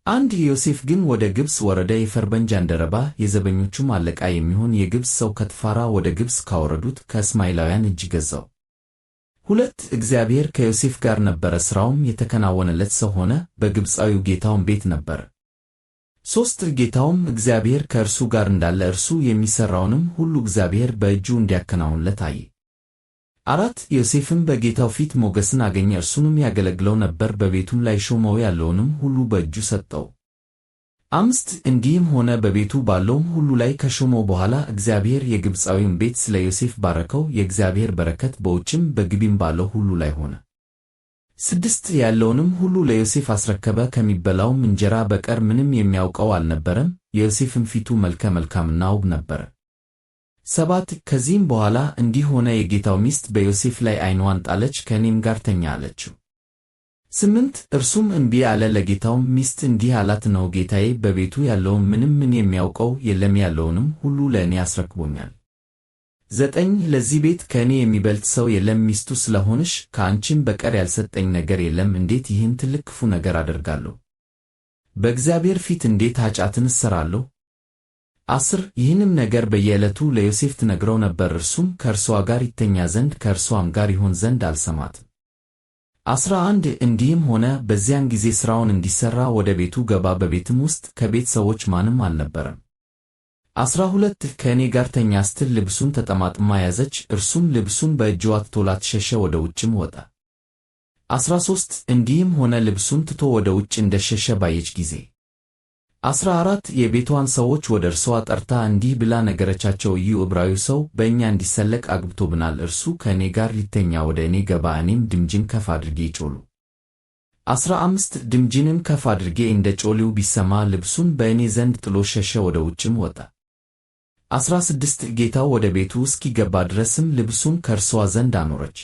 አንድ ዮሴፍ ግን ወደ ግብፅ ወረደ። የፈርዖን ጃንደረባ የዘበኞቹም አለቃ የሚሆን የግብፅ ሰው ከጥፋራ ወደ ግብፅ ካወረዱት ከእስማኤላውያን እጅ ገዛው። 2 እግዚአብሔር ከዮሴፍ ጋር ነበረ፣ ሥራውም የተከናወነለት ሰው ሆነ፣ በግብፃዊው ጌታውም ቤት ነበረ። 3 ጌታውም እግዚአብሔር ከእርሱ ጋር እንዳለ እርሱ የሚሠራውንም ሁሉ እግዚአብሔር በእጁ እንዲያከናውንለት አየ። 4 ዮሴፍም በጌታው ፊት ሞገስን አገኘ፣ እርሱንም ያገለግለው ነበር፣ በቤቱም ላይ ሾመው፣ ያለውንም ሁሉ በእጁ ሰጠው። 5 እንዲህም ሆነ በቤቱ ባለውም ሁሉ ላይ ከሾመው በኋላ እግዚአብሔር የግብፃዊውን ቤት ስለ ዮሴፍ ባረከው፣ የእግዚአብሔር በረከት በውጭም በግቢም ባለው ሁሉ ላይ ሆነ። 6 ያለውንም ሁሉ ለዮሴፍ አስረከበ፣ ከሚበላውም እንጀራ በቀር ምንም የሚያውቀው አልነበረም። የዮሴፍም ፊቱ መልከ መልካምና ውብ ነበረ። 7 ከዚህም በኋላ እንዲህ ሆነ፣ የጌታው ሚስት በዮሴፍ ላይ ዓይንዋን ጣለች፣ ከእኔም ጋር ተኛ አለችው። 8 እርሱም እንቢ አለ። ለጌታውም ሚስት እንዲህ አላት፣ ነው ጌታዬ በቤቱ ያለውን ምን የሚያውቀው የለም፣ ያለውንም ሁሉ ለእኔ አስረክቦኛል። 9 ለዚህ ቤት ከእኔ የሚበልጥ ሰው የለም፣ ሚስቱ ስለሆንሽ ከአንቺም በቀር ያልሰጠኝ ነገር የለም። እንዴት ይህን ትልቅ ክፉ ነገር አደርጋለሁ? በእግዚአብሔር ፊት እንዴት ኃጢአትን እሠራለሁ? 10 ይህንም ነገር በየዕለቱ ለዮሴፍ ትነግረው ነበር፣ እርሱም ከእርሷ ጋር ይተኛ ዘንድ ከእርሷም ጋር ይሆን ዘንድ አልሰማትም። 11 እንዲህም ሆነ በዚያን ጊዜ ሥራውን እንዲሠራ ወደ ቤቱ ገባ፣ በቤትም ውስጥ ከቤት ሰዎች ማንም አልነበረም። 12 ከእኔ ጋር ተኛ ስትል ልብሱን ተጠማጥማ ያዘች፣ እርሱም ልብሱን በእጅዋ ትቶላት ሸሸ፣ ወደ ውጭም ወጣ። 13 እንዲህም ሆነ ልብሱን ትቶ ወደ ውጭ እንደሸሸ ባየች ጊዜ 14 የቤቷን ሰዎች ወደ እርሷ ጠርታ እንዲህ ብላ ነገረቻቸው፣ እዩ ዕብራዊው ሰው በእኛ እንዲሰለቅ አግብቶብናል፣ እርሱ ከእኔ ጋር ሊተኛ ወደ እኔ ገባ፣ እኔም ድምፄን ከፍ አድርጌ ጮኹ። 15 ድምፄንም ከፍ አድርጌ እንደ ጮኽሁ ቢሰማ ልብሱን በእኔ ዘንድ ጥሎ ሸሸ፣ ወደ ውጭም ወጣ። 16 ጌታው ወደ ቤቱ እስኪገባ ድረስም ልብሱን ከእርሷ ዘንድ አኖረች።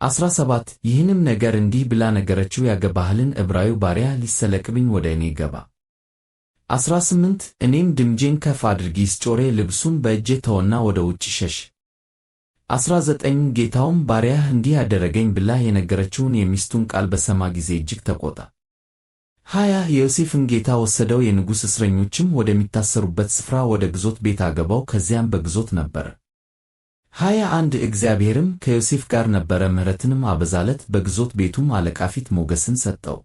17 ይህንም ነገር እንዲህ ብላ ነገረችው፣ ያገባህልን ዕብራዊ ባሪያ ሊሰለቅብኝ ወደ እኔ ገባ። 18 እኔም ድምፄን ከፍ አድርጌ ስጮኽ ልብሱን በእጄ ተወና ወደ ውጭ ሸሸ። 19 ጌታውም ባሪያህ እንዲህ አደረገኝ ብላ የነገረችውን የሚስቱን ቃል በሰማ ጊዜ እጅግ ተቆጣ። 20 የዮሴፍን ጌታ ወሰደው፣ የንጉሥ እስረኞችም ወደሚታሰሩበት ስፍራ ወደ ግዞት ቤት አገባው፣ ከዚያም በግዞት ነበረ። 21 እግዚአብሔርም ከዮሴፍ ጋር ነበረ፣ ምሕረትንም አበዛለት፣ በግዞት ቤቱም አለቃ ፊት ሞገስን ሰጠው።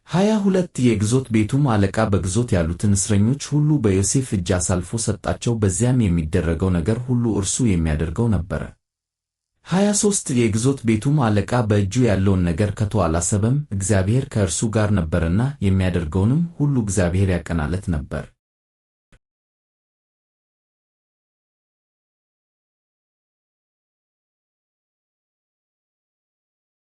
22 የግዞት ቤቱም አለቃ በግዞት ያሉትን እስረኞች ሁሉ በዮሴፍ እጅ አሳልፎ ሰጣቸው፣ በዚያም የሚደረገው ነገር ሁሉ እርሱ የሚያደርገው ነበረ። 23 የግዞት ቤቱም አለቃ በእጁ ያለውን ነገር ከቶ አላሰበም፣ እግዚአብሔር ከእርሱ ጋር ነበረና የሚያደርገውንም ሁሉ እግዚአብሔር ያቀናለት ነበር።